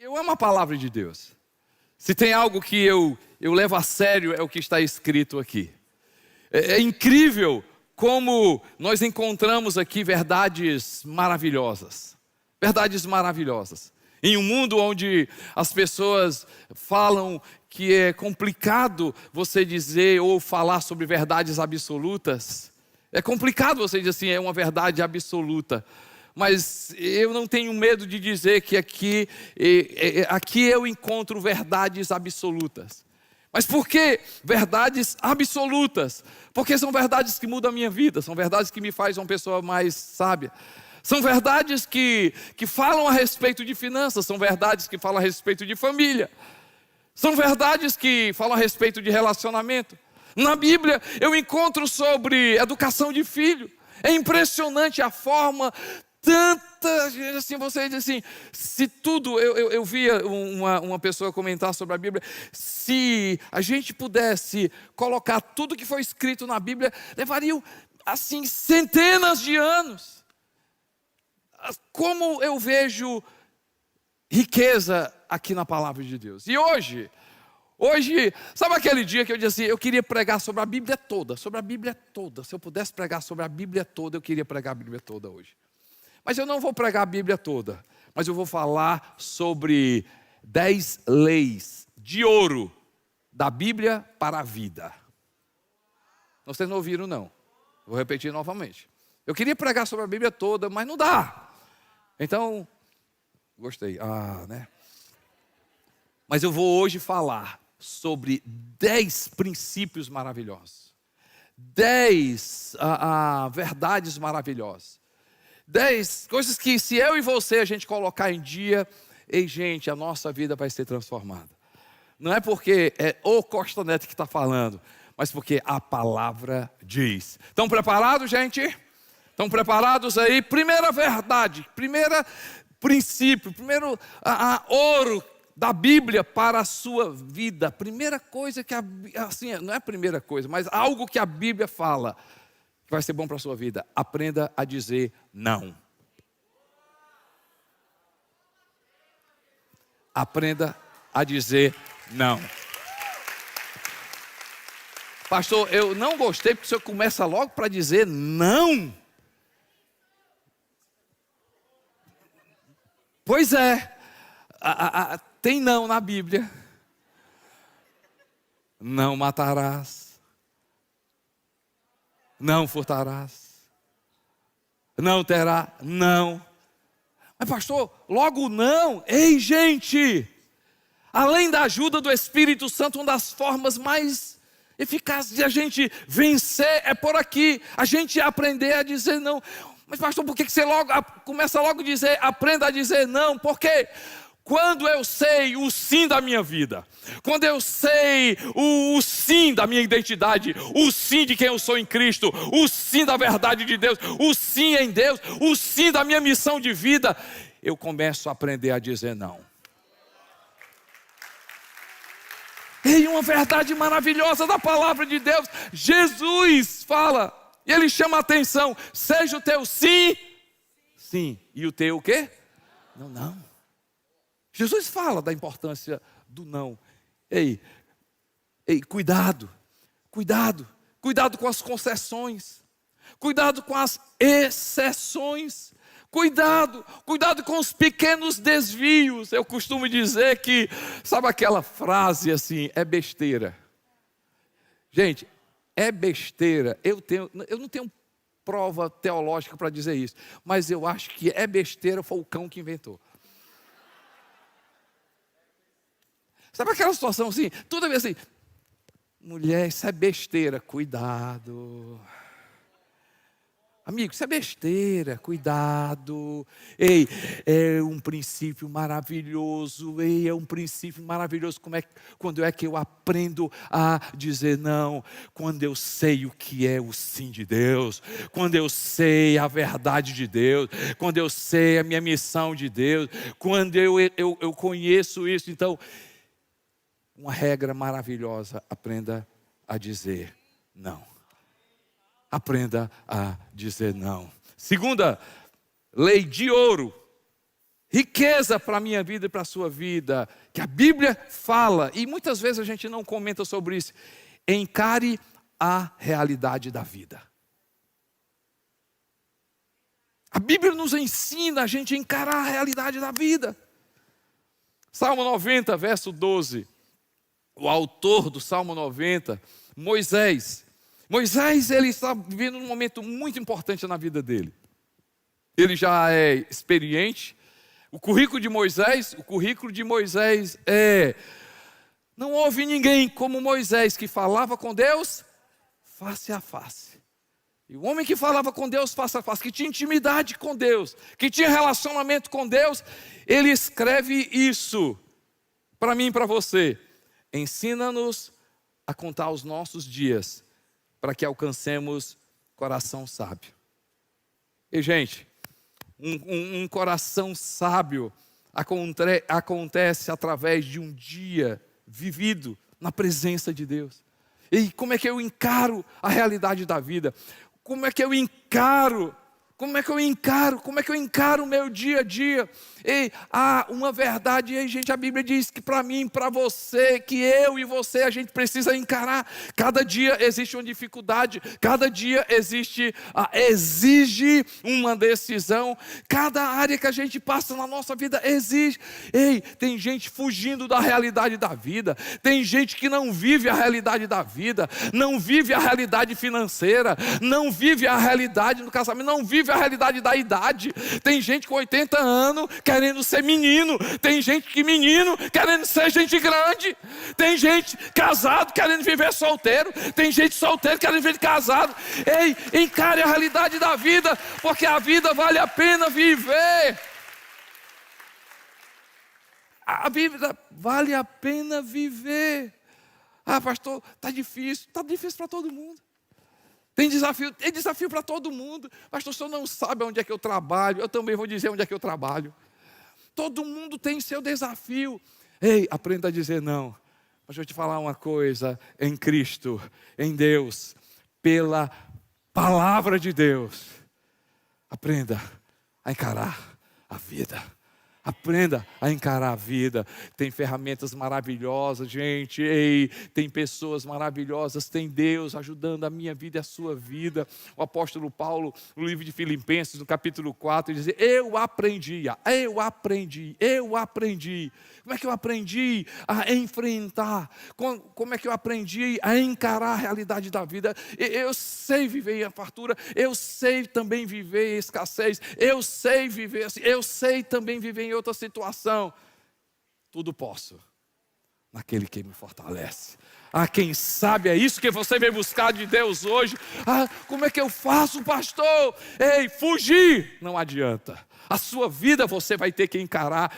Eu amo a palavra de Deus. Se tem algo que eu levo a sério, é o que está escrito aqui. É incrível como nós encontramos aqui verdades maravilhosas. Verdades maravilhosas. Em um mundo onde as pessoas falam que é complicado você dizer ou falar sobre verdades absolutas. É complicado você dizer assim, é uma verdade absoluta. Mas eu não tenho medo de dizer que aqui eu encontro verdades absolutas. Mas por que verdades absolutas? Porque são verdades que mudam a minha vida, são verdades que me fazem uma pessoa mais sábia. São verdades que falam a respeito de finanças, são verdades que falam a respeito de família. São verdades que falam a respeito de relacionamento. Na Bíblia eu encontro sobre educação de filho. É impressionante a forma. Tanta gente assim, você diz assim, se tudo, eu via uma pessoa comentar sobre a Bíblia, se a gente pudesse colocar tudo que foi escrito na Bíblia, levariam assim centenas de anos. Como eu vejo riqueza aqui na palavra de Deus. E hoje, sabe aquele dia que eu disse assim, eu queria pregar sobre a Bíblia toda, se eu pudesse pregar sobre a Bíblia toda, eu queria pregar a Bíblia toda hoje. Mas eu não vou pregar a Bíblia toda, mas eu vou falar sobre 10 leis de ouro da Bíblia para a vida. Vocês não ouviram não, vou repetir novamente. Eu queria pregar sobre a Bíblia toda, mas não dá. Então, gostei, né? Mas eu vou hoje falar sobre 10 princípios maravilhosos. 10 verdades maravilhosas. 10 coisas que se eu e você a gente colocar em dia, ei gente, a nossa vida vai ser transformada. Não é porque é o Costa Neto que está falando, mas porque a palavra diz. Estão preparados, gente? Estão preparados aí? Primeira verdade, primeiro princípio, primeiro ouro da Bíblia para a sua vida. Primeira coisa que assim, não é a primeira coisa, mas algo que a Bíblia fala que vai ser bom para a sua vida. Aprenda a dizer não. Aprenda a dizer não. Pastor, eu não gostei porque o senhor começa logo para dizer não. Pois é, tem não na Bíblia. Não matarás. Não furtarás. Não terá, não. Mas pastor, logo não. Ei gente, além da ajuda do Espírito Santo, uma das formas mais eficazes de a gente vencer é por aqui. A gente aprender a dizer não. Mas pastor, por que você começa logo a dizer, aprenda a dizer não? Porque quando eu sei o sim da minha vida, quando eu sei o sim da minha identidade, o sim de quem eu sou em Cristo, o sim da verdade de Deus, o sim em Deus, o sim da minha missão de vida, eu começo a aprender a dizer não. E uma verdade maravilhosa da palavra de Deus, Jesus fala, e ele chama a atenção, seja o teu sim, sim, e o teu o quê? Não, não. Jesus fala da importância do não. Ei, cuidado com as concessões, cuidado com as exceções, cuidado com os pequenos desvios. Eu costumo dizer que, sabe aquela frase assim, é besteira. Gente, é besteira. Eu não tenho prova teológica para dizer isso, mas eu acho que é besteira, foi o cão que inventou. Sabe aquela situação assim, toda vez assim, mulher, isso é besteira, cuidado. Amigo, isso é besteira, cuidado. Ei, é um princípio maravilhoso. Ei, é um princípio maravilhoso. Quando é que eu aprendo a dizer não? Quando eu sei o que é o sim de Deus. Quando eu sei a verdade de Deus. Quando eu sei a minha missão de Deus. Quando eu conheço isso. Então, uma regra maravilhosa, aprenda a dizer não. Aprenda a dizer não. Segunda lei de ouro. riqueza para a minha vida e para a sua vida, que a Bíblia fala, e muitas vezes a gente não comenta sobre isso. Encare a realidade da vida. A Bíblia nos ensina a gente a encarar a realidade da vida. Salmo 90, verso 12. O autor do Salmo 90, Moisés. Moisés, ele está vivendo um momento muito importante na vida dele. Ele já é experiente. O currículo de Moisés é: não houve ninguém como Moisés que falava com Deus face a face. E o homem que falava com Deus face a face, que tinha intimidade com Deus, que tinha relacionamento com Deus, ele escreve isso para mim e para você. Ensina-nos a contar os nossos dias, para que alcancemos coração sábio. E gente, um coração sábio acontece através de um dia vivido na presença de Deus. E como é que eu encaro a realidade da vida? Como é que eu encaro o meu dia a dia? E há uma verdade aí, gente, a Bíblia diz que para mim, para você, que eu e você, a gente precisa encarar. Cada dia existe uma dificuldade, cada dia exige uma decisão, cada área que a gente passa na nossa vida exige. Ei, tem gente fugindo da realidade da vida, tem gente que não vive a realidade da vida, não vive a realidade financeira, não vive a realidade do casamento, não vive a realidade da idade. Tem gente com 80 anos querendo ser menino, tem gente que menino querendo ser gente grande, tem gente casado querendo viver solteiro, tem gente solteiro querendo viver casado. Ei, encare a realidade da vida, porque a vida vale a pena viver. A vida vale a pena viver. Ah, pastor, está difícil para todo mundo. Tem desafio para todo mundo. Pastor, o senhor não sabe onde é que eu trabalho. Eu também vou dizer onde é que eu trabalho. Todo mundo tem seu desafio. Ei, aprenda a dizer não. Mas deixa eu te falar uma coisa. Em Cristo, em Deus, pela palavra de Deus, aprenda a encarar a vida. Aprenda a encarar a vida. Tem ferramentas maravilhosas, gente. Ei, tem pessoas maravilhosas. Tem Deus ajudando a minha vida e a sua vida. O apóstolo Paulo, no livro de Filipenses, no capítulo 4, ele diz: eu aprendi. Como é que eu aprendi a enfrentar? Como é que eu aprendi a encarar a realidade da vida? Eu sei viver em fartura. Eu sei também viver em escassez. Eu sei viver assim. Eu sei também viver em outra situação. Tudo posso naquele que me fortalece. Quem sabe é isso que você veio buscar de Deus hoje. Como é que eu faço, pastor? Ei, fugir não adianta. A sua vida você vai ter que encarar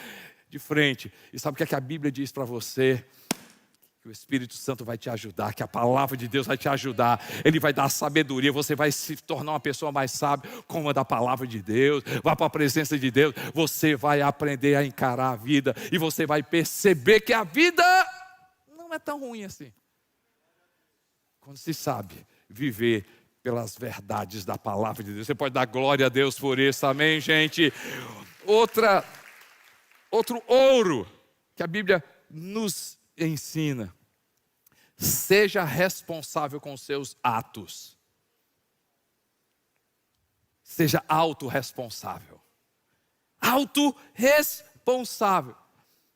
de frente. E sabe o que a Bíblia diz para você? Que o Espírito Santo vai te ajudar, que a palavra de Deus vai te ajudar. Ele vai dar sabedoria, você vai se tornar uma pessoa mais sábia com a da palavra de Deus. Vá para a presença de Deus, você vai aprender a encarar a vida. E você vai perceber que a vida não é tão ruim assim. Quando se sabe viver pelas verdades da palavra de Deus. Você pode dar glória a Deus por isso, amém, gente? Outro ouro que a Bíblia nos ensina: seja responsável com seus atos. Seja autorresponsável. Autorresponsável.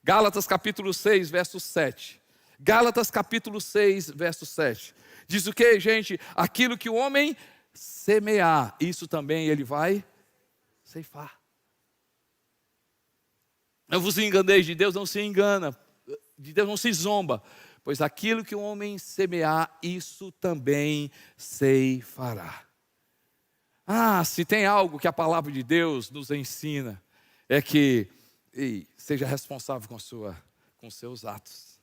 Gálatas capítulo 6, verso 7. Gálatas capítulo 6, verso 7. Diz o que, gente? Aquilo que o homem semear, isso também ele vai ceifar. Não vos enganeis, de Deus não se engana, de Deus não se zomba, pois aquilo que o homem semear, isso também ceifará. Se tem algo que a palavra de Deus nos ensina, é que seja responsável com seus atos.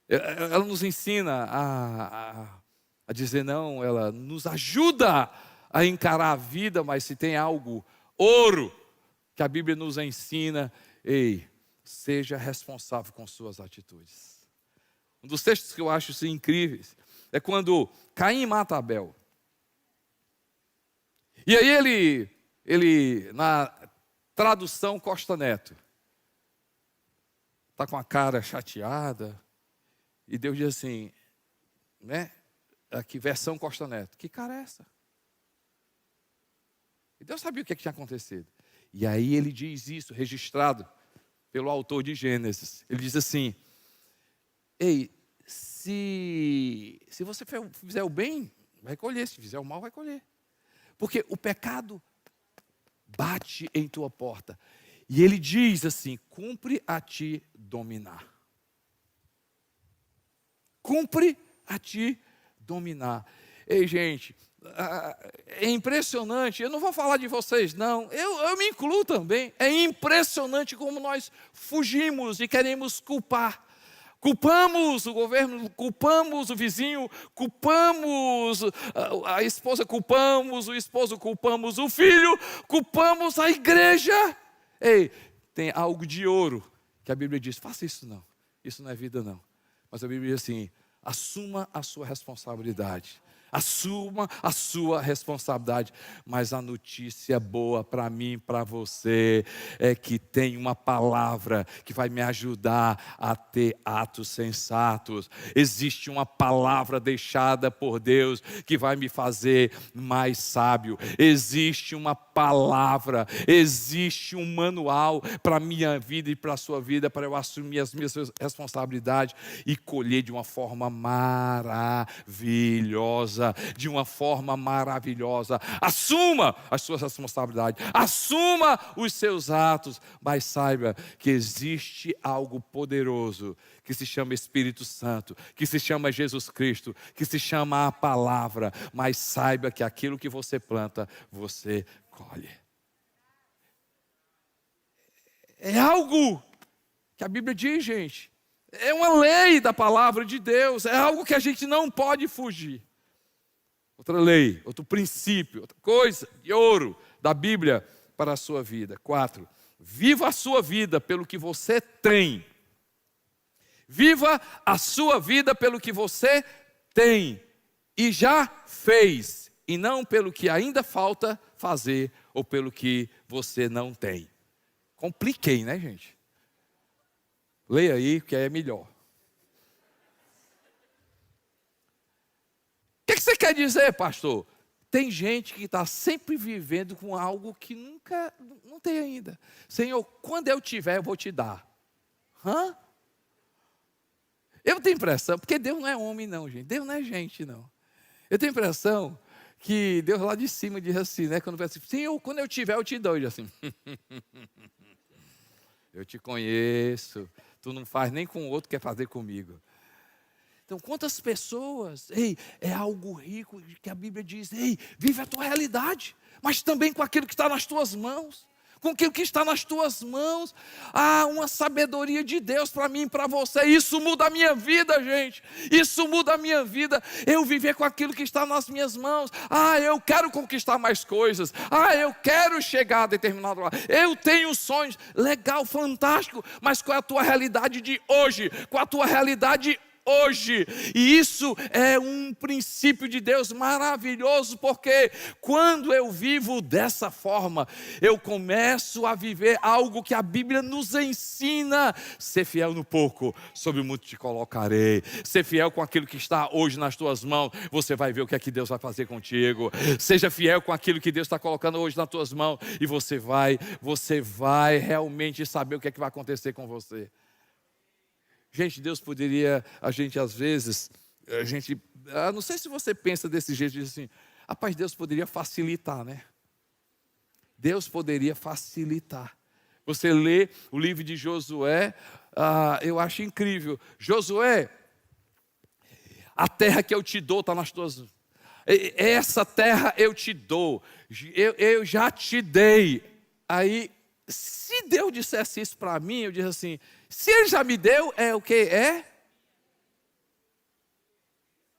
Ela nos ensina a dizer não, ela nos ajuda a encarar a vida, mas se tem algo, ouro, que a Bíblia nos ensina, seja responsável com suas atitudes. Um dos textos que eu acho assim, incríveis é quando Caim mata Abel. E aí ele na tradução Costa Neto. Está com a cara chateada. E Deus diz assim, né? Aqui, versão Costa Neto. Que cara é essa? E Deus sabia o que tinha acontecido. E aí ele diz isso, registrado pelo autor de Gênesis. Ele diz assim, ei, se você fizer o bem, vai colher. Se fizer o mal, vai colher. Porque o pecado bate em tua porta. E ele diz assim, cumpre a ti dominar. Cumpre a ti dominar. Ei, gente, é impressionante. Eu não vou falar de vocês, não. Eu me incluo também. É impressionante como nós fugimos e queremos culpar. Culpamos o governo, culpamos o vizinho, culpamos a esposa, culpamos o esposo, culpamos o filho, culpamos a igreja. Ei, tem algo de ouro que a Bíblia diz, faça isso não. Isso não é vida não. Mas a Bíblia diz assim, assuma a sua responsabilidade. Assuma a sua responsabilidade. Mas a notícia boa para mim, para você, é que tem uma palavra que vai me ajudar a ter atos sensatos. Existe uma palavra deixada por Deus que vai me fazer mais sábio. Existe uma palavra, existe um manual para a minha vida e para a sua vida, para eu assumir as minhas responsabilidades e colher de uma forma maravilhosa. De uma forma maravilhosa. Assuma as suas responsabilidades, assuma os seus atos, mas saiba que existe algo poderoso que se chama Espírito Santo, que se chama Jesus Cristo, que se chama a palavra, mas saiba que aquilo que você planta, você colhe. É algo que a Bíblia diz, gente, é uma lei da palavra de Deus, é algo que a gente não pode fugir. Outra lei, outro princípio, outra coisa de ouro da Bíblia para a sua vida. 4, viva a sua vida pelo que você tem. Viva a sua vida pelo que você tem e já fez, e não pelo que ainda falta fazer ou pelo que você não tem. Compliquei, né, gente? Leia aí, que é melhor. O que você quer dizer, pastor? Tem gente que está sempre vivendo com algo que nunca, não tem ainda. Senhor, quando eu tiver, eu vou te dar. Hã? Eu tenho impressão, porque Deus não é homem não, gente. Deus não é gente, não. Eu tenho impressão que Deus lá de cima diz assim, né? Quando vai assim, Senhor, quando eu tiver, eu te dou. E assim, eu te conheço. Tu não faz nem com o outro, quer fazer comigo. Então, quantas pessoas, ei, é algo rico que a Bíblia diz, ei, vive a tua realidade, mas também com aquilo que está nas tuas mãos, com aquilo que está nas tuas mãos. Uma sabedoria de Deus para mim e para você, isso muda a minha vida, gente, isso muda a minha vida, eu viver com aquilo que está nas minhas mãos. Eu quero conquistar mais coisas, eu quero chegar a determinado lugar, eu tenho sonhos, legal, fantástico, mas qual é a tua realidade de hoje, qual é a tua realidade hoje? E isso é um princípio de Deus maravilhoso, porque quando eu vivo dessa forma, eu começo a viver algo que a Bíblia nos ensina: ser fiel no pouco, sobre o muito te colocarei. Ser fiel com aquilo que está hoje nas tuas mãos, você vai ver o que é que Deus vai fazer contigo. Seja fiel com aquilo que Deus está colocando hoje nas tuas mãos, e você vai realmente saber o que é que vai acontecer com você. Gente, Deus poderia, a gente às vezes, não sei se você pensa desse jeito, diz assim, rapaz, Deus poderia facilitar, né? Deus poderia facilitar. Você lê o livro de Josué, eu acho incrível. Josué, a terra que eu te dou está nas tuas mãos. Essa terra eu te dou, eu já te dei. Aí, se Deus dissesse isso para mim, eu disse assim, se Ele já me deu, é o que?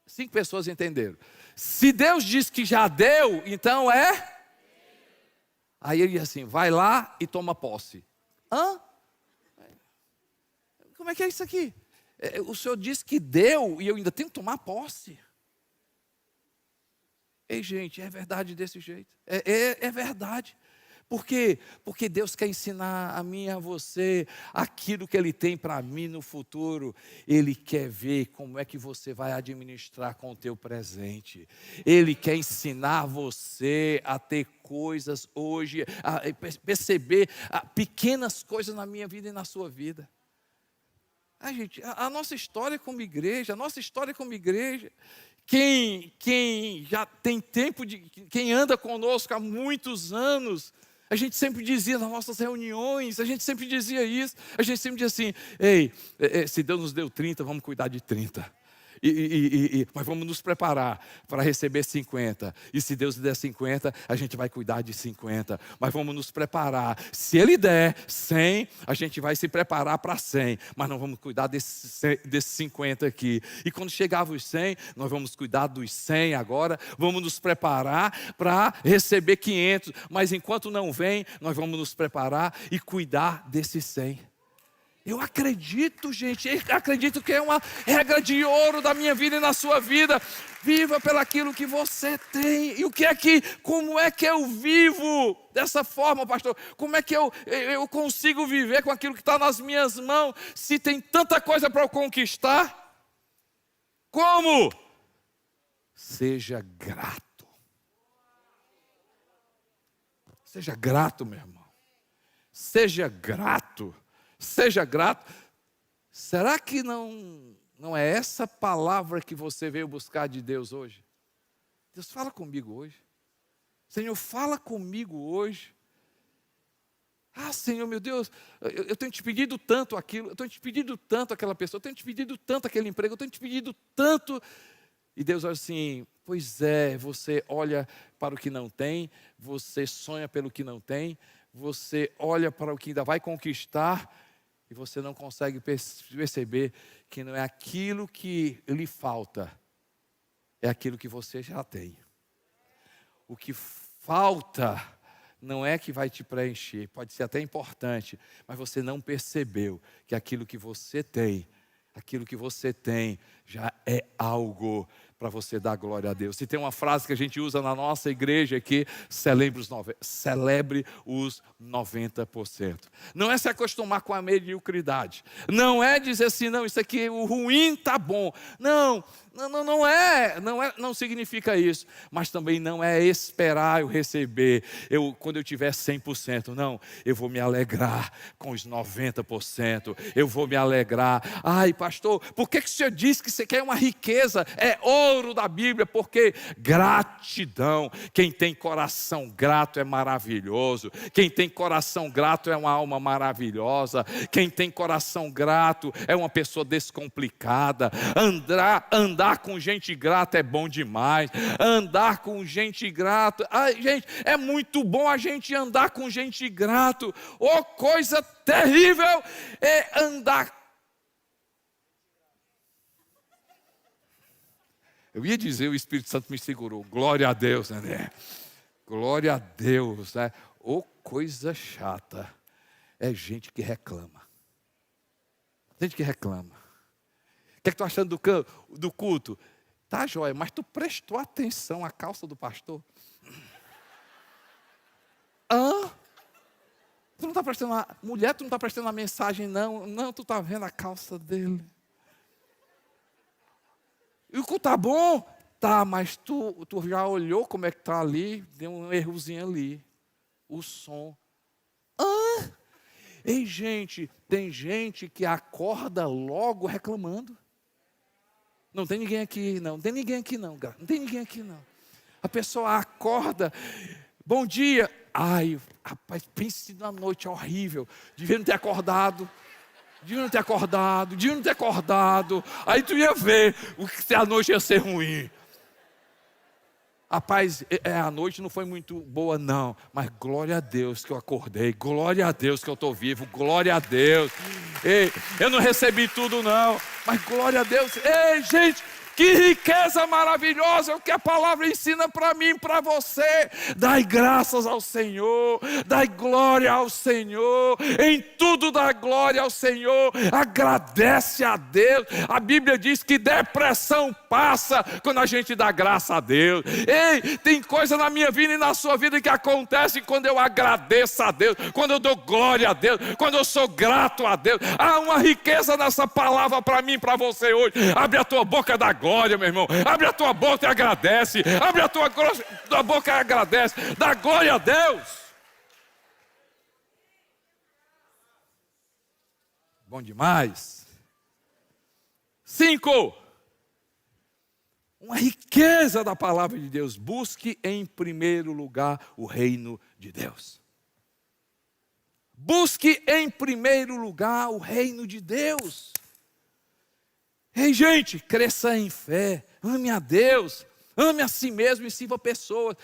5 pessoas entenderam. Se Deus diz que já deu, então é? Aí ele diz assim, vai lá e toma posse. Como é que é isso aqui? O Senhor disse que deu e eu ainda tenho que tomar posse. Ei, gente, é verdade desse jeito. É verdade. Por quê? Porque Deus quer ensinar a mim e a você aquilo que Ele tem para mim no futuro. Ele quer ver como é que você vai administrar com o teu presente. Ele quer ensinar você a ter coisas hoje, a perceber pequenas coisas na minha vida e na sua vida. Gente, a nossa história como igreja, quem já tem tempo, quem anda conosco há muitos anos, a gente sempre dizia nas nossas reuniões, a gente sempre dizia isso, a gente sempre dizia assim, ei, se Deus nos deu 30, vamos cuidar de 30. Mas vamos nos preparar para receber 50. E se Deus der 50, a gente vai cuidar de 50. Mas vamos nos preparar. Se Ele der 100, a gente vai se preparar para 100. Mas não vamos cuidar desses 50 aqui. E quando chegar os 100, nós vamos cuidar dos 100 agora. Vamos nos preparar para receber 500. Mas enquanto não vem, nós vamos nos preparar e cuidar desses 100. Eu acredito, gente, acredito que é uma regra de ouro da minha vida e na sua vida. Viva pelaquilo que você tem. E como é que eu vivo dessa forma, pastor? Como é que eu consigo viver com aquilo que está nas minhas mãos, se tem tanta coisa para eu conquistar? Como? Seja grato. Seja grato, meu irmão. Seja grato. Seja grato. Será que não é essa palavra que você veio buscar de Deus hoje? Deus, fala comigo hoje. Senhor, fala comigo hoje. Senhor, meu Deus, eu tenho te pedido tanto aquilo, eu tenho te pedido tanto aquela pessoa, eu tenho te pedido tanto aquele emprego, eu tenho te pedido tanto. E Deus olha assim, pois é, você olha para o que não tem, você sonha pelo que não tem, você olha para o que ainda vai conquistar, e você não consegue perceber que não é aquilo que lhe falta, é aquilo que você já tem. O que falta não é que vai te preencher, pode ser até importante, mas você não percebeu que aquilo que você tem já é algo para você dar glória a Deus. Se tem uma frase que a gente usa na nossa igreja aqui, celebre os 90%. Não é se acostumar com a mediocridade. Não é dizer assim, não, isso aqui, o ruim está bom. Não significa isso. Mas também não é esperar eu receber, quando eu tiver 100%. Não, eu vou me alegrar com os 90%. Eu vou me alegrar. Ai, pastor, por que o senhor disse que você quer uma riqueza? É ouro da Bíblia, porque gratidão. Quem tem coração grato é maravilhoso. Quem tem coração grato é uma alma maravilhosa. Quem tem coração grato é uma pessoa descomplicada. Andar com gente grata é bom demais. Andar com gente grata, gente, é muito bom a gente andar com gente grato. Coisa terrível é andar. Eu ia dizer, o Espírito Santo me segurou. Glória a Deus, né? Glória a Deus, né? Coisa chata. É gente que reclama. Gente que reclama. O que é que tu achando do culto? Tá, joia, mas tu prestou atenção à calça do pastor? Tu não está prestando mulher, tu não está prestando a mensagem, não. Não, tu está vendo a calça dele. E o culto tá bom? Tá, mas tu já olhou como é que tá ali? Deu um errozinho ali. O som. Ei, gente, tem gente que acorda logo reclamando. Não tem ninguém aqui, não. Não tem ninguém aqui, não. Não tem ninguém aqui, não. A pessoa acorda. Bom dia. Ai, rapaz, pense na noite horrível. Devia não ter acordado. Aí tu ia ver se a noite ia ser ruim. Rapaz, a noite não foi muito boa, não. Mas glória a Deus que eu acordei. Glória a Deus que eu estou vivo. Glória a Deus. Ei, eu não recebi tudo, não. Mas glória a Deus. Ei, gente, Que riqueza maravilhosa, o que a palavra ensina para mim, para você. Dai graças ao Senhor, dai glória ao Senhor, em tudo dá glória ao Senhor, agradece a Deus. A Bíblia diz que depressão passa quando a gente dá graça a Deus. Ei, tem coisa na minha vida e na sua vida que acontece quando eu agradeço a Deus, quando eu dou glória a Deus, quando eu sou grato a Deus. Há uma riqueza nessa palavra para mim, para você hoje. Abre a tua boca da glória, meu irmão. Abre a tua boca e agradece. Abre a tua boca e agradece. Dá glória a Deus. Bom demais. 5. Uma riqueza da palavra de Deus. Busque em primeiro lugar o reino de Deus. Busque em primeiro lugar o reino de Deus. Ei, gente, cresça em fé, ame a Deus, ame a si mesmo e sirva pessoas.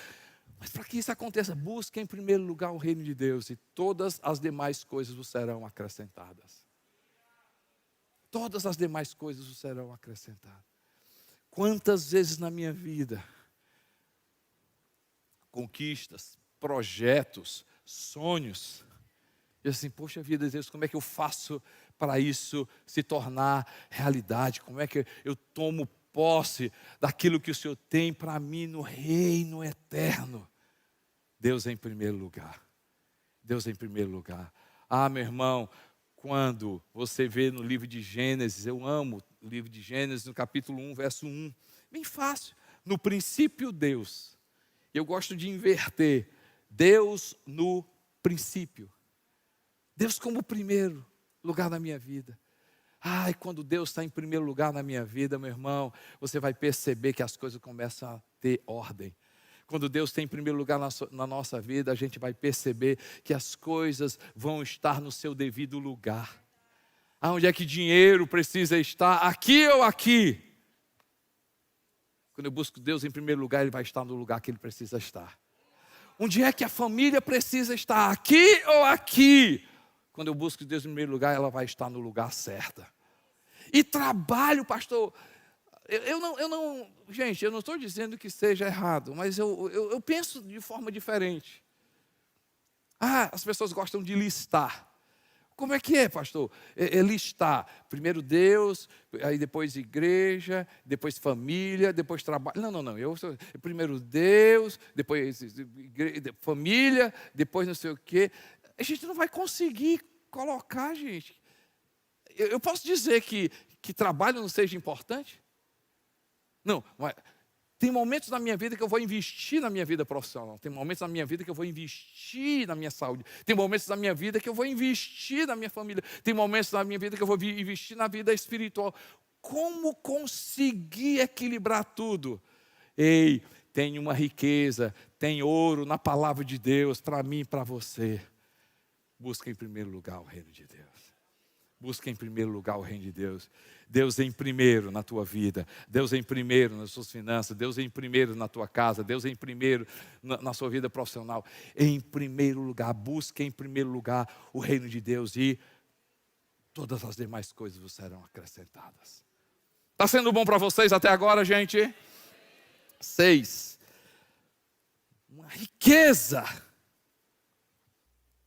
Mas para que isso aconteça, busque em primeiro lugar o reino de Deus e todas as demais coisas vos serão acrescentadas. Todas as demais coisas vos serão acrescentadas. Quantas vezes na minha vida, conquistas, projetos, sonhos, eu assim, poxa vida, Deus, como é que eu faço para isso se tornar realidade? Como é que eu tomo posse daquilo que o Senhor tem para mim no reino eterno? Deus em primeiro lugar. Deus em primeiro lugar. Ah, meu irmão, quando você vê no livro de Gênesis, eu amo o livro de Gênesis, no capítulo 1, verso 1, bem fácil. No princípio, Deus. Eu gosto de inverter. Deus no princípio. Deus como primeiro lugar na minha vida. Ai, quando Deus está em primeiro lugar na minha vida, meu irmão, você vai perceber que as coisas começam a ter ordem. Quando Deus está em primeiro lugar na nossa vida, a gente vai perceber que as coisas vão estar no seu devido lugar. Aonde é que dinheiro precisa estar? Aqui ou aqui? Quando eu busco Deus em primeiro lugar, Ele vai estar no lugar que Ele precisa estar. Onde é que a família precisa estar? Aqui ou aqui? Quando eu busco Deus em primeiro lugar, ela vai estar no lugar certo. E trabalho, pastor, gente, eu não estou dizendo que seja errado, mas eu penso de forma diferente. Ah, as pessoas gostam de listar. Como é que é, pastor? É listar. Primeiro Deus, aí depois igreja, depois família, depois trabalho. Não. Primeiro Deus, depois igreja, família, depois não sei o quê. A gente não vai conseguir colocar, gente. Eu posso dizer que trabalho não seja importante? Não, mas tem momentos na minha vida que eu vou investir na minha vida profissional. Tem momentos na minha vida que eu vou investir na minha saúde. Tem momentos na minha vida que eu vou investir na minha família. Tem momentos na minha vida que eu vou investir na vida espiritual. Como conseguir equilibrar tudo? Ei, tem uma riqueza, tem ouro na palavra de Deus para mim e para você. Busca em primeiro lugar o reino de Deus. Busca em primeiro lugar o reino de Deus. Deus em primeiro na tua vida. Deus em primeiro nas suas finanças. Deus em primeiro na tua casa. Deus em primeiro na sua vida profissional. Em primeiro lugar, busca em primeiro lugar o reino de Deus e todas as demais coisas vos serão acrescentadas. Está sendo bom para vocês até agora, gente? 6. Uma riqueza.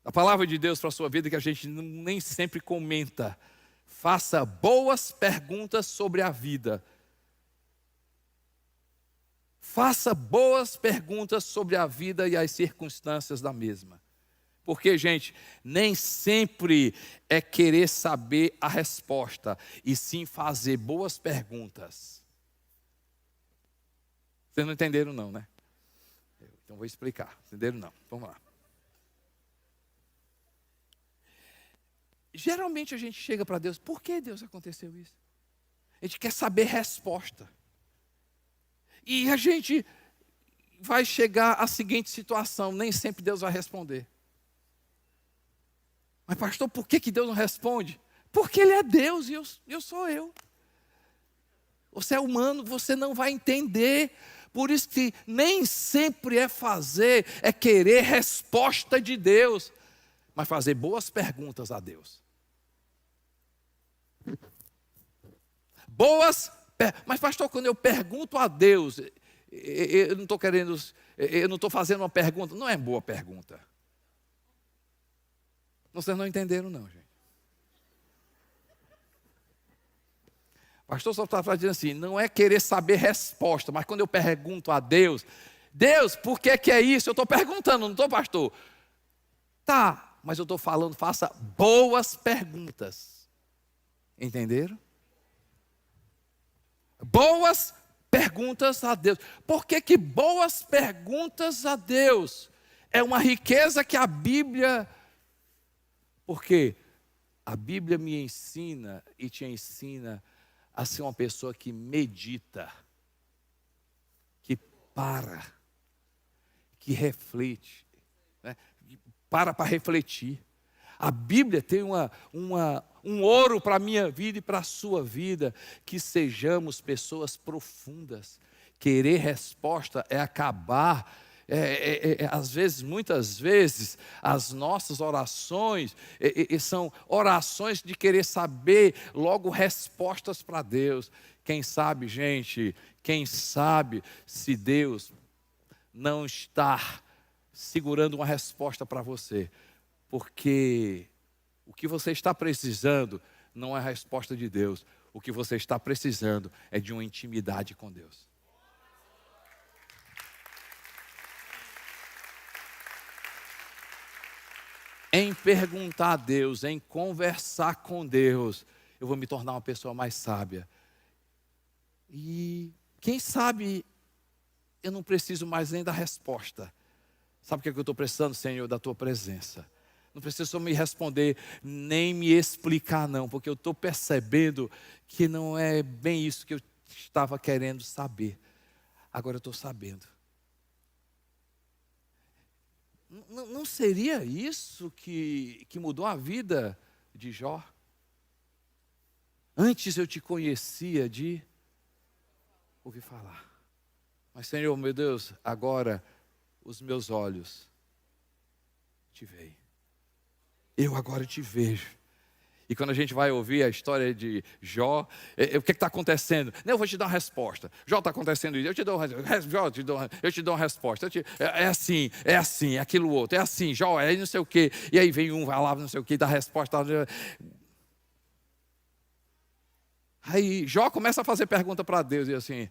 A palavra de Deus para a sua vida que a gente nem sempre comenta. Faça boas perguntas sobre a vida. Faça boas perguntas sobre a vida e as circunstâncias da mesma. Porque, gente, nem sempre é querer saber a resposta, e sim fazer boas perguntas. Vocês não entenderam não, né? Então vou explicar. Entenderam não? Vamos lá. Geralmente a gente chega para Deus, por que Deus aconteceu isso? A gente quer saber resposta. E a gente vai chegar à seguinte situação, nem sempre Deus vai responder. Mas pastor, por que Deus não responde? Porque Ele é Deus e eu sou eu. Você é humano, você não vai entender. Por isso que nem sempre é querer resposta de Deus, mas fazer boas perguntas a Deus. Boas Mas pastor, quando eu pergunto a Deus, eu não estou querendo, eu não estou fazendo uma pergunta. Não é boa pergunta. Vocês não entenderam não, gente. Pastor só está dizendo assim, não é querer saber resposta, mas quando eu pergunto a Deus, Deus, por que é isso? Eu estou perguntando, não estou, pastor? Tá, mas eu estou falando, faça boas perguntas. Entenderam? Boas perguntas a Deus. Por que boas perguntas a Deus? É uma riqueza que a Bíblia... Porque a Bíblia me ensina e te ensina a ser uma pessoa que medita, que para, que reflete, né? Para refletir. A Bíblia tem um ouro para a minha vida e para a sua vida, que sejamos pessoas profundas. Querer resposta é acabar, às vezes, muitas vezes, as nossas orações são orações de querer saber logo respostas para Deus. Quem sabe, gente, quem sabe se Deus não está segurando uma resposta para você, porque o que você está precisando não é a resposta de Deus, o que você está precisando é de uma intimidade com Deus. Em perguntar a Deus, em conversar com Deus, eu vou me tornar uma pessoa mais sábia. E quem sabe eu não preciso mais nem da resposta. Sabe o que eu estou precisando, Senhor? Da tua presença. Não precisa só me responder, nem me explicar não, porque eu estou percebendo que não é bem isso que eu estava querendo saber. Agora eu estou sabendo. Não seria isso que mudou a vida de Jó? Antes eu te conhecia de ouvir falar. Mas Senhor, meu Deus, agora os meus olhos te veem. Eu agora te vejo. E quando a gente vai ouvir a história de Jó, o que está acontecendo? Não, eu vou te dar uma resposta. Jó, está acontecendo isso, eu te dou uma resposta. É assim, é aquilo outro, é assim, Jó, é não sei o quê. E aí vem um, vai lá, não sei o quê, dá a resposta. Aí Jó começa a fazer pergunta para Deus, e assim,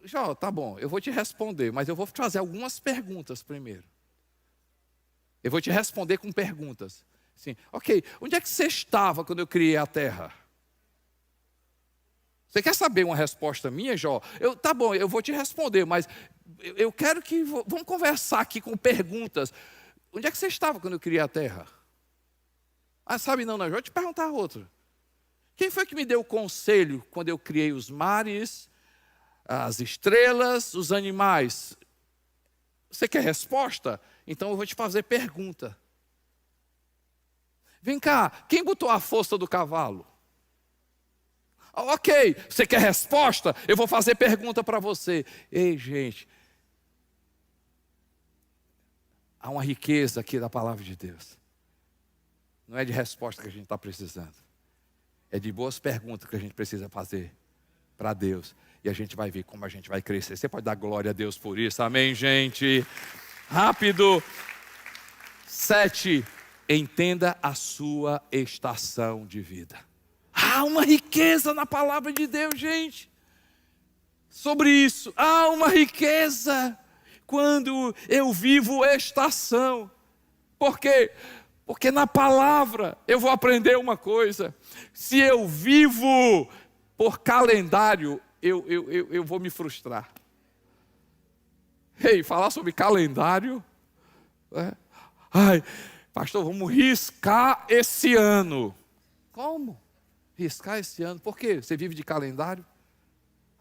Jó, tá bom, eu vou te responder, mas eu vou te fazer algumas perguntas primeiro. Eu vou te responder com perguntas. Sim, ok, onde é que você estava quando eu criei a terra? Você quer saber uma resposta minha, Jó? Tá bom, eu vou te responder, mas eu quero que... Vamos conversar aqui com perguntas. Onde é que você estava quando eu criei a terra? Ah, sabe não, Jó? Vou te perguntar outra. Quem foi que me deu o conselho quando eu criei os mares, as estrelas, os animais? Você quer resposta? Então eu vou te fazer pergunta. Vem cá, quem botou a força do cavalo? Ok, você quer resposta? Eu vou fazer pergunta para você. Ei, gente, há uma riqueza aqui da palavra de Deus. Não é de resposta que a gente está precisando. É de boas perguntas que a gente precisa fazer para Deus. E a gente vai ver como a gente vai crescer. Você pode dar glória a Deus por isso, amém, gente? Rápido. 7. Entenda a sua estação de vida. Há uma riqueza na palavra de Deus, gente. Sobre isso, há uma riqueza quando eu vivo estação. Por quê? Porque na palavra eu vou aprender uma coisa. Se eu vivo por calendário, eu vou me frustrar. Ei, falar sobre calendário... Ai, pastor, vamos riscar esse ano. Como? Riscar esse ano? Por quê? Você vive de calendário?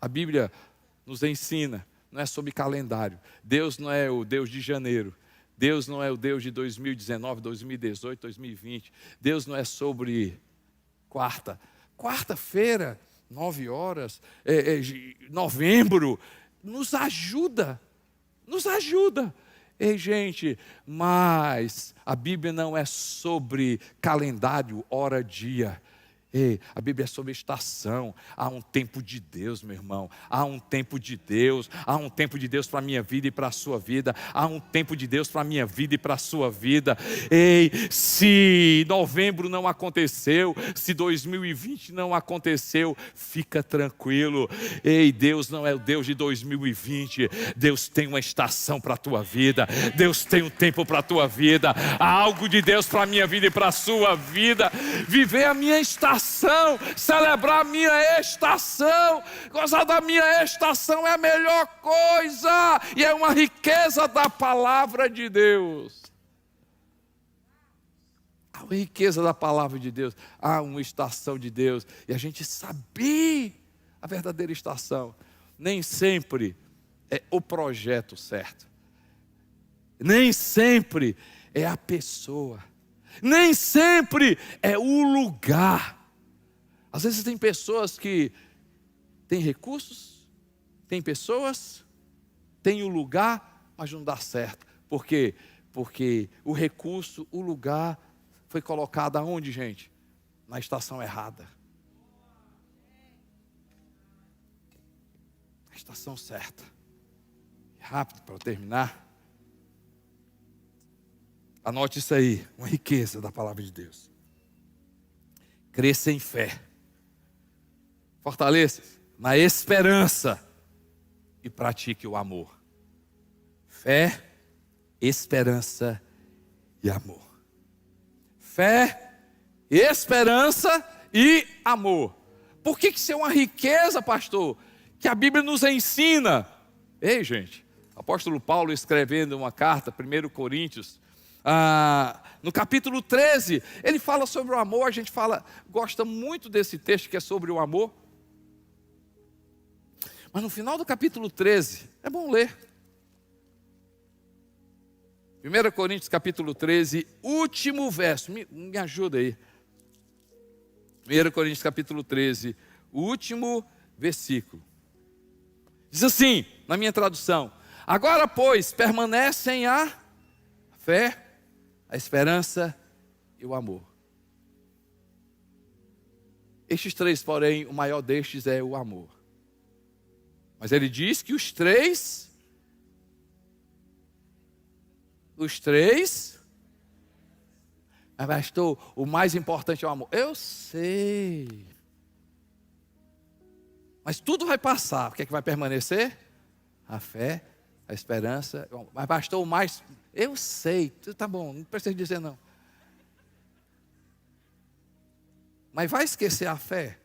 A Bíblia nos ensina, não é sobre calendário. Deus não é o Deus de janeiro. Deus não é o Deus de 2019, 2018, 2020. Deus não é sobre quarta-feira, 9 horas, novembro. Nos ajuda. Ei, gente, mas a Bíblia não é sobre calendário, hora, dia. Ei, a Bíblia é sobre estação. Há um tempo de Deus, meu irmão. Há um tempo de Deus. Há um tempo de Deus para a minha vida e para a sua vida. Há um tempo de Deus para a minha vida e para a sua vida. Ei, se novembro não aconteceu, se 2020 não aconteceu, fica tranquilo. Ei, Deus não é o Deus de 2020. Deus tem uma estação para a tua vida. Deus tem um tempo para a tua vida. Há algo de Deus para a minha vida e para a sua vida. Viver a minha estação, celebrar a minha estação, gozar da minha estação é a melhor coisa, e é uma riqueza da palavra de Deus. Há uma riqueza da palavra de Deus, há uma estação de Deus, e a gente saber a verdadeira estação. Nem sempre é o projeto certo, nem sempre é a pessoa, nem sempre é o lugar. Às vezes tem pessoas que têm recursos, tem pessoas, tem o lugar, mas não dá certo. Por quê? Porque o recurso, o lugar foi colocado aonde, gente? Na estação errada. Na estação certa. Rápido para eu terminar. Anote isso aí, uma riqueza da palavra de Deus. Cresça em fé. Fortaleça na esperança e pratique o amor. Fé, esperança e amor. Fé, esperança e amor. Por que isso é uma riqueza, pastor? Que a Bíblia nos ensina. Ei, gente, o apóstolo Paulo escrevendo uma carta, 1 Coríntios, no capítulo 13, ele fala sobre o amor. A gente gosta muito desse texto que é sobre o amor. Mas no final do capítulo 13, é bom ler. 1 Coríntios capítulo 13, último verso, me ajuda aí. 1 Coríntios capítulo 13, o último versículo. Diz assim, na minha tradução: agora, pois, permanecem a fé, a esperança e o amor. Estes três, porém, o maior destes é o amor. Mas ele diz que os três, mas pastor, o mais importante é o amor. Eu sei. Mas tudo vai passar. O que é que vai permanecer? A fé, a esperança. Mas pastor, o mais... Eu sei. Tá bom, não precisa dizer não. Mas vai esquecer a fé?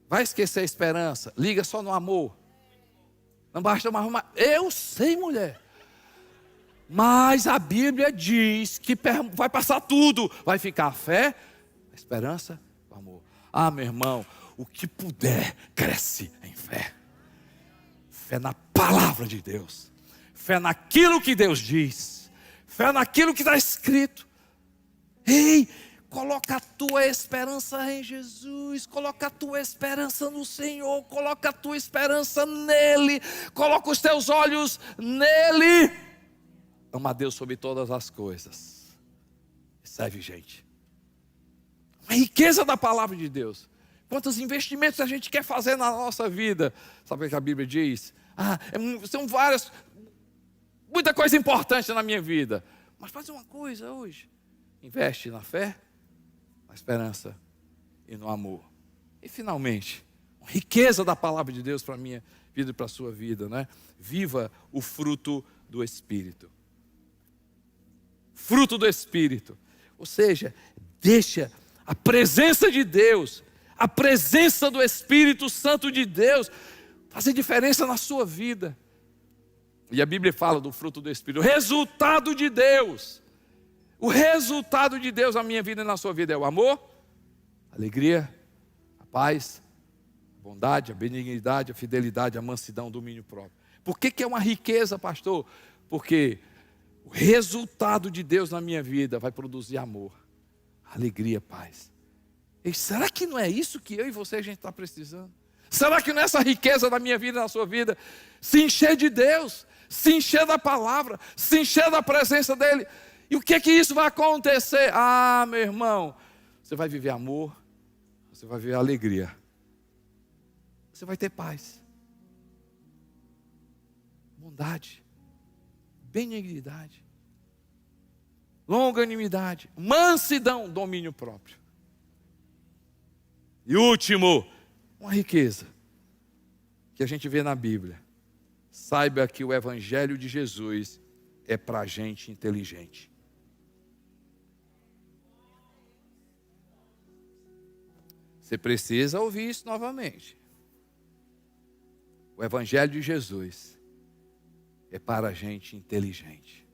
Vai esquecer a esperança? Liga só no amor. Não basta mais arrumar. Eu sei, mulher. Mas a Bíblia diz que vai passar tudo. Vai ficar a fé, a esperança, o amor. Ah, meu irmão, o que puder, cresce em fé. Fé na palavra de Deus. Fé naquilo que Deus diz. Fé naquilo que está escrito. Ei, coloca a tua esperança em Jesus. Coloca a tua esperança no Senhor. Coloca a tua esperança nele. Coloca os teus olhos nele. Ama a Deus sobre todas as coisas. Serve gente. A riqueza da palavra de Deus. Quantos investimentos a gente quer fazer na nossa vida. Sabe o que a Bíblia diz? São várias, muita coisa importante na minha vida. Mas faz uma coisa hoje. Investe na fé, na esperança e no amor. E finalmente, a riqueza da palavra de Deus para a minha vida e para a sua vida, né? Viva o fruto do Espírito. Fruto do Espírito. Ou seja, deixa a presença de Deus, a presença do Espírito Santo de Deus fazer diferença na sua vida. E a Bíblia fala do fruto do Espírito, o resultado de Deus. O resultado de Deus na minha vida e na sua vida é o amor, a alegria, a paz, a bondade, a benignidade, a fidelidade, a mansidão, o domínio próprio. Por que é uma riqueza, pastor? Porque o resultado de Deus na minha vida vai produzir amor, alegria, paz. E será que não é isso que eu e você a gente está precisando? Será que não é essa riqueza da minha vida e na sua vida? Se encher de Deus, se encher da palavra, se encher da presença dEle. E o que isso vai acontecer? Ah, meu irmão, você vai viver amor, você você vai ver a alegria. Você vai ter paz, bondade, benignidade, longanimidade, mansidão, domínio próprio. E último, uma riqueza que a gente vê na Bíblia. Saiba que o Evangelho de Jesus é para gente inteligente. Você precisa ouvir isso novamente. O Evangelho de Jesus é para gente inteligente.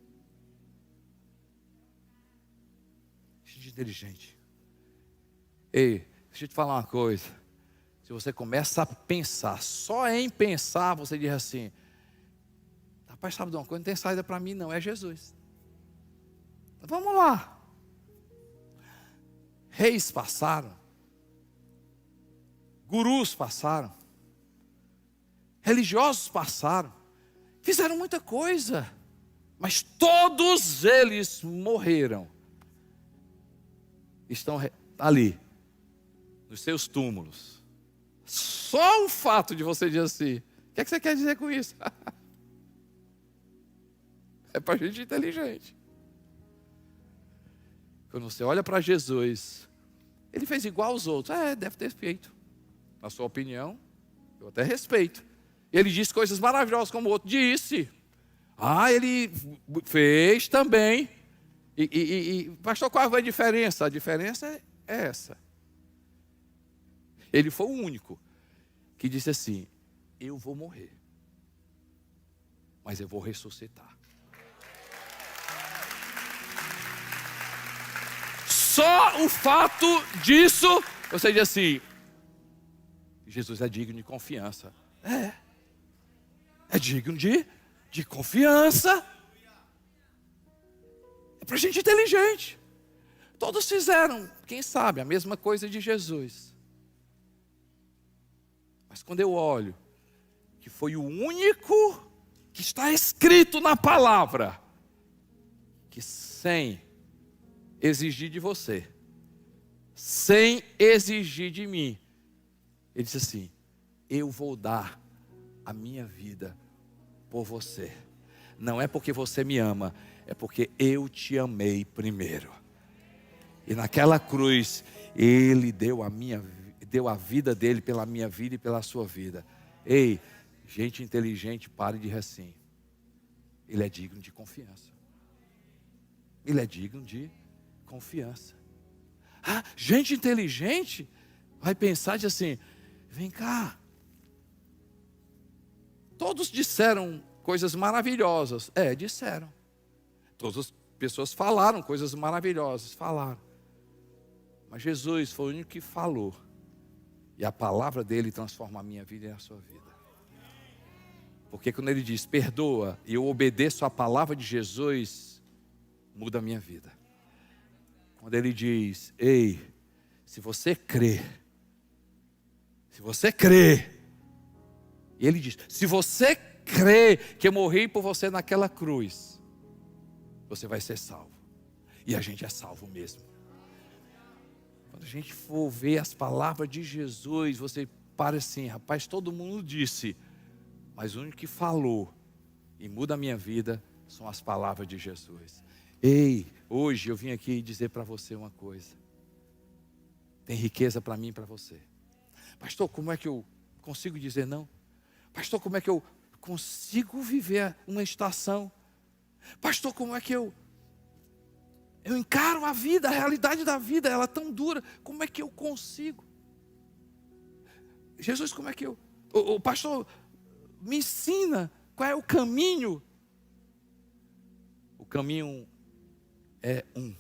Gente inteligente. Ei, deixa eu te falar uma coisa. Se você começa a pensar, só em pensar, você diz assim: rapaz, sabe de uma coisa? Não tem saída para mim não, é Jesus. Vamos lá. Reis passaram. Gurus passaram. Religiosos passaram. Fizeram muita coisa. Mas todos eles morreram. Estão ali, nos seus túmulos. Só o fato de você dizer assim: o que é que você quer dizer com isso? É para gente inteligente. Quando você olha para Jesus, ele fez igual aos outros. Deve ter feito. Na sua opinião, eu até respeito. Ele disse coisas maravilhosas como o outro disse. Ele fez também. Pastor, qual é a diferença? A diferença é essa. Ele foi o único que disse assim: eu vou morrer, mas eu vou ressuscitar. Só o fato disso, você diz assim: Jesus é digno de confiança. É digno de confiança. É para gente inteligente. Todos fizeram, quem sabe, a mesma coisa de Jesus. Mas quando eu olho que foi o único que está escrito na palavra, que sem exigir de você, sem exigir de mim, ele disse assim: eu vou dar a minha vida por você. Não é porque você me ama, é porque eu te amei primeiro. E naquela cruz, ele deu a vida dele pela minha vida e pela sua vida. Ei, gente inteligente, pare de rir assim. Ele é digno de confiança. Ele é digno de confiança. Gente inteligente vai pensar de assim: vem cá. Todos disseram coisas maravilhosas. Disseram. Todas as pessoas falaram coisas maravilhosas. Falaram. Mas Jesus foi o único que falou. E a palavra dele transforma a minha vida e a sua vida. Porque quando ele diz: perdoa, e eu obedeço a palavra de Jesus, muda a minha vida. Quando ele diz: ei, se você crê, e ele diz: se você crê que eu morri por você naquela cruz, você vai ser salvo. E a gente é salvo mesmo. Quando a gente for ver as palavras de Jesus, você para assim: rapaz, todo mundo disse, mas o único que falou e muda a minha vida são as palavras de Jesus. Ei, hoje eu vim aqui dizer para você uma coisa. Tem riqueza para mim e para você. Pastor, como é que eu consigo dizer não? Pastor, como é que eu consigo viver uma estação? Pastor, como é que eu encaro a vida, a realidade da vida, ela é tão dura, como é que eu consigo? Jesus, como é que o pastor me ensina qual é o caminho? O caminho é um.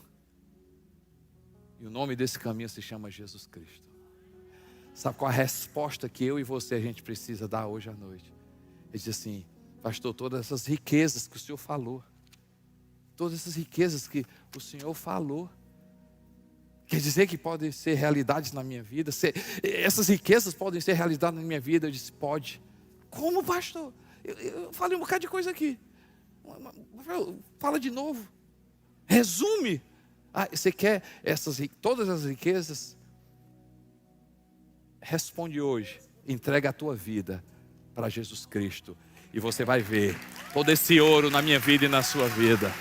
E o nome desse caminho se chama Jesus Cristo. Sabe qual a resposta que eu e você a gente precisa dar hoje à noite? Ele diz assim: pastor, todas essas riquezas que o Senhor falou, todas essas riquezas que o Senhor falou, quer dizer que podem ser realidades na minha vida? Essas riquezas podem ser realidades na minha vida? Eu disse: pode. Como, pastor? Eu falei um bocado de coisa aqui. Fala de novo. Resume. Você quer todas as riquezas? responde hoje, entrega a tua vida para Jesus Cristo. E você vai ver todo esse ouro na minha vida e na sua vida.